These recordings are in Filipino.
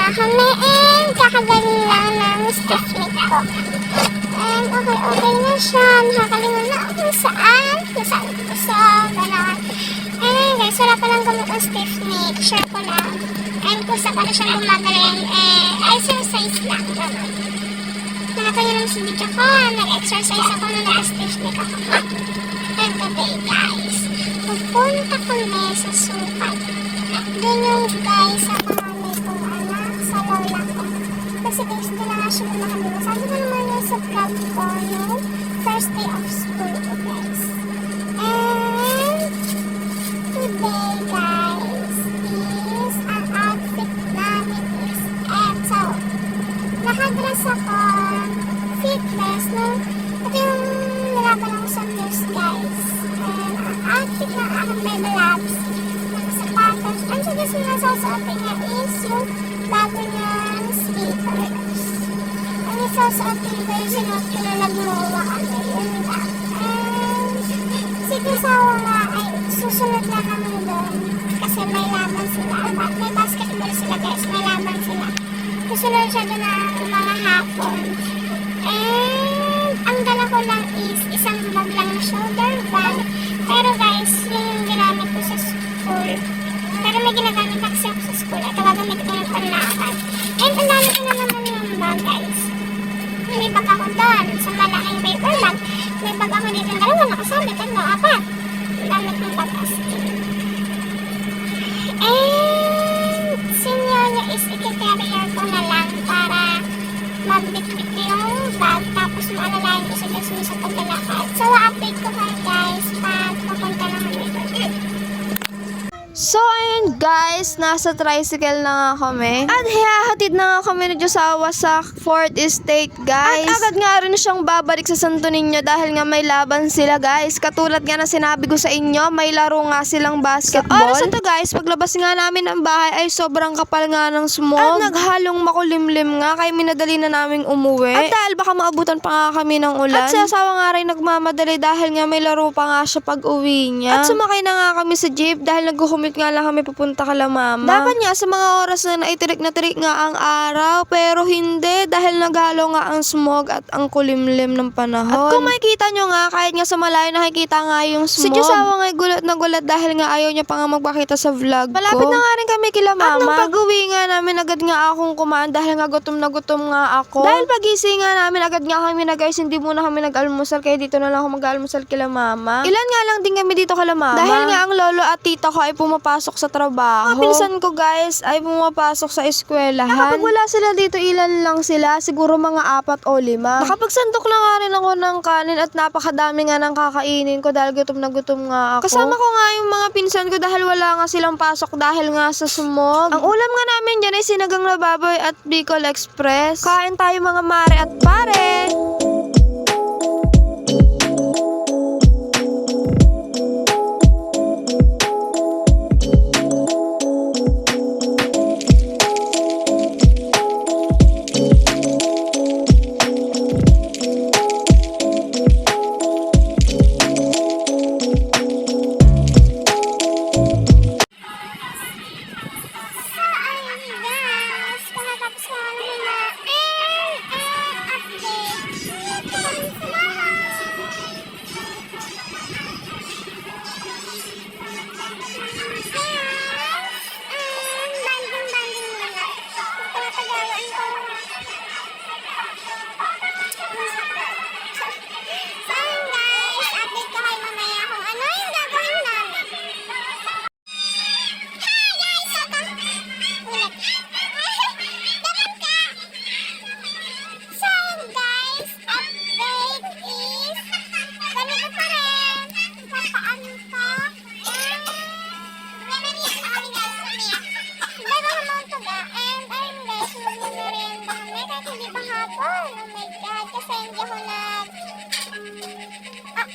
na kami and kakagaling lang ng stiff neck ko. And okay na siya. Nakakalingon na ako kung saan gusto, gano'n. And guys, wala pa lang gamot ang stiff neck. Share ko lang. And kung saan pa na siyang gumagaling, exercise lang, gano'n. Nakita niyo naman sa video ko, nag-exercise ako na nag-stiff neck ako. And today guys, pupunta kami sa sukat. Doon yung guys sa panganay kong anak, sa lola ko. Kasi guys, doon na nga siya nakabila. Sabi ko naman yung sa vlog ko no first day of school ko guys. And today guys is ang outfit namin is eto. Nakadress ako, fitness no. Ito yung nilaban ako sa news guys. And ang outfit ng aking baby labs, nakasapatos. Ang sugas na nasasuotin niya is yung bago niyang speakers. Ang isasuotin ko yung sinuot ko na nagmuwa kami. Yun lang. And si Kusawa nga ay susunod na kami doon. Kasi may laban sila. May basketball sila guys. May laban sila. Susunod siya doon ng mga hapon. And ang dala ko lang is isang bag lang na shoulder bag. Pero guys, yun yung ginamit ko sa school. Pero may ginagamit kasi ako sa school. Ito gagamit ko yung panlakad. And ang dami ko na naman yung bag guys. May bag ako doon sa malaking paper bag. May bag ako dito. Dalawa nakasabit. Ano? Apat. Ang dami kong bag kasi. And senior niya is i-carrier ko na lang para magbitbit yung bag. Tapos maalalayan ko sa guys mo sa paglalakad. So, update ko kayo guys pag papunta na kami doon. So, ayun guys, nasa tricycle na nga kami. At hihahatid na nga kami ni Josawa sa 4th Estate, guys. At agad nga rin siyang babalik sa Santo Niño dahil nga may laban sila, guys. Katulad nga na sinabi ko sa inyo, may laro nga silang basketball. Oras na to, guys, paglabas nga namin ng bahay ay sobrang kapal nga ng smog. At naghalong makulimlim nga, kaya minadali na naming umuwi. At dahil baka maabutan pa nga kami ng ulan. At si asawa nga rin nagmamadali dahil nga may laro pa nga siya pag uwi niya. At sumakay na nga kami sa jeep dahil naghuhumit nga lang kami papunta kala mama. Dapat nga sa mga oras na naitirik na tirik nga ang araw, pero hindi dahil naghalo nga ang smog at ang kulimlim ng panahon. At kung makikita nyo nga, kahit nga sa malayo nakikita nga yung smog. Si Josawa nga gulat na gulat dahil nga ayaw niya pa nga magpakita sa vlog ko. Malapit na nga rin kami kila mama. At nung pag-uwi nga namin, agad nga akong kumain dahil nga gutom na gutom nga ako. Dahil pagising nga namin, agad nga kami na guys, hindi muna kami nag-almusal, kaya dito na lang ako mag-almusal kila mama. Ilan nga lang din kami dito kala mama. Dahil nga ang lolo at tita ko ay pumapasok sa trabaho. Mga pinsan ko guys ay pumapasok sa eskwelahan. Kapag wala sila dito, ilan lang sila, siguro mga 4 o 5. Nakapagsandok na nga rin ako ng kanin at napakadami nga ng kakainin ko dahil gutom na gutom nga ako. Kasama ko nga yung mga pinsan ko dahil wala nga silang pasok dahil nga sa smog. Ang ulam nga namin dyan ay sinagang na baboy at Bicol Express. Kain tayo mga mare at pare!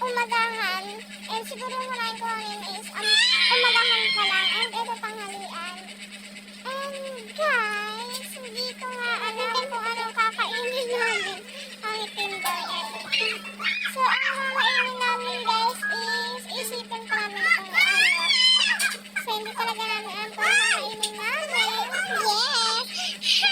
Umagahan, and siguro marahin ko rin is umagahan pa lang, and ito tanghalian. And guys, hindi ko nga alam kung anong kakainin namin ang itindoy. So, ang kakainin namin guys is isipin ko namin kung ano. So, hindi talaga namin alam kung kakainin namin. Yes!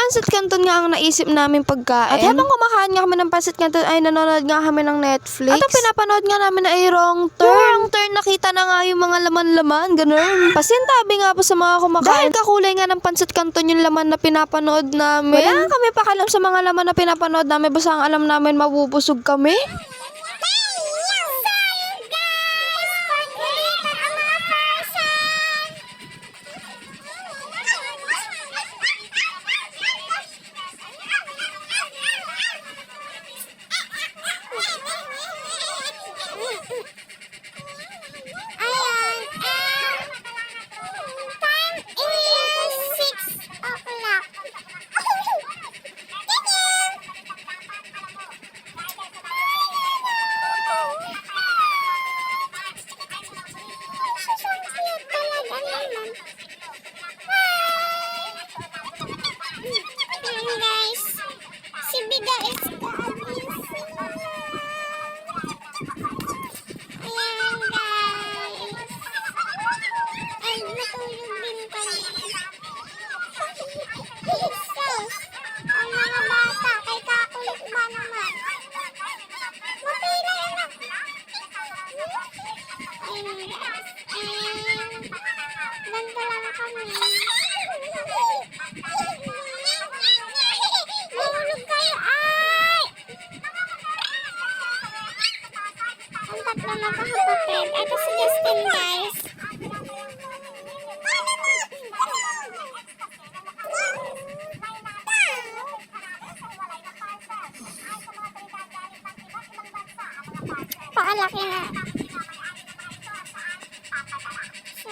Pansit canton nga ang naisip namin pagkain. At habang kumakain nga kami ng pansit canton ay nanonood nga kami ng Netflix. At ang pinapanood nga namin ay Wrong Turn. Yung Wrong Turn, nakita na nga yung mga laman-laman, ganun. Pasintabi nga po sa mga kumakain. Dahil kakulay nga ng pansit canton yung laman na pinapanood namin. Wala kami pakalam sa mga laman na pinapanood namin, basta ang alam namin mabubusog kami. Ayan, time is 6 o'clock. Cute talaga naman. Ayan guys, si Bida is kagising. Ayan guys. Ay, natulog din kami. Jesus! Ang mga bata, kay kakulit ba naman? Matay na yan ah. Ayan guys. And, ganito lang kami. Mahulog kayo, ay! Ang tatlo magkakapatid. Ito si Justin, guys. Paalaki na. So,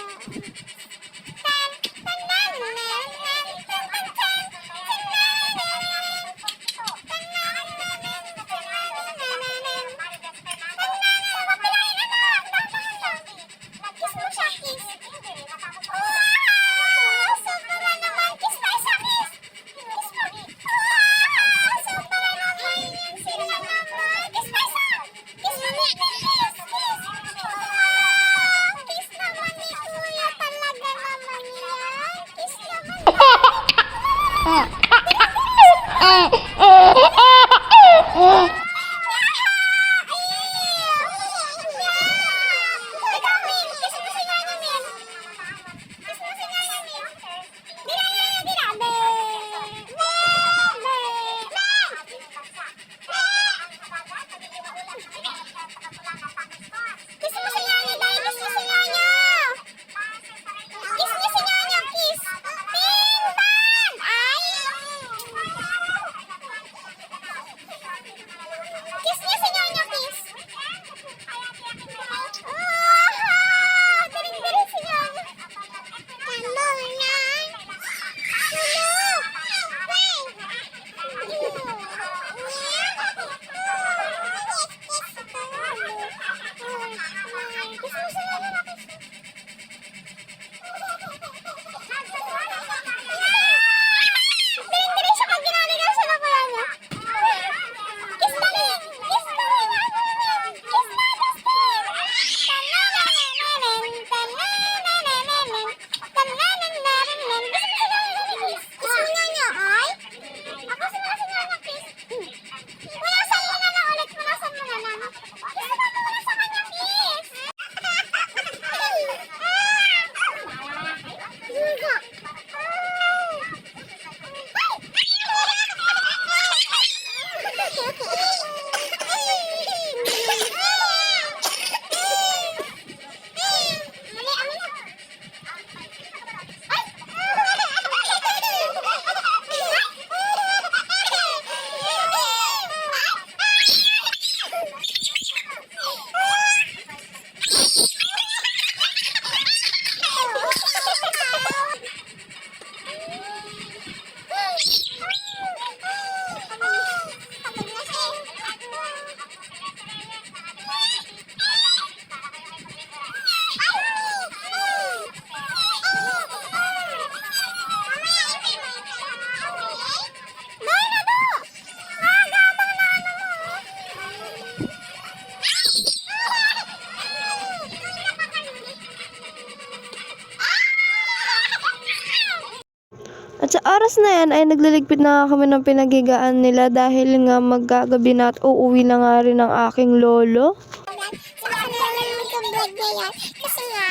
At sa oras na yan ay nagliligpit na nga kami ng pinaghigaan nila dahil nga maggagabi na at uuwi na nga rin ang aking lolo. Sa ano naman magka-vlog ngayon? Kasi nga,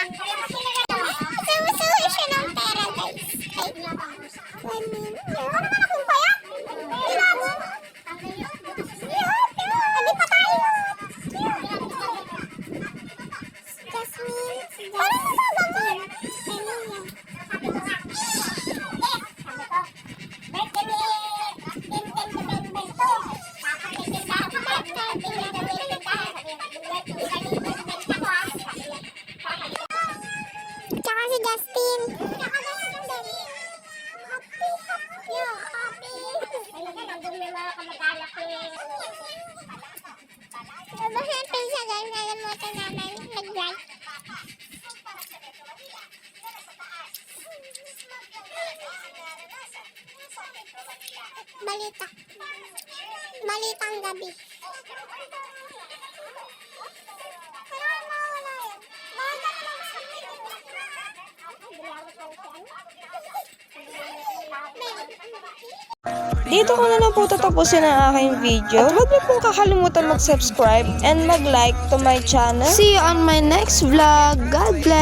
sumusuhi siya ng pera, guys. Ay, wala naman akong paya. Wala mo. Hindi pa tayo. Jasmine, parang nasasama. Tsaka si Justin. Happy siya guys, nalimutan namin mag-like. Balita. Balitang gabi. Dito ko na lang po tatapusin ang aking video. At huwag niyo pong kakalimutan mag-subscribe and mag-like to my channel. See you on my next vlog. God bless!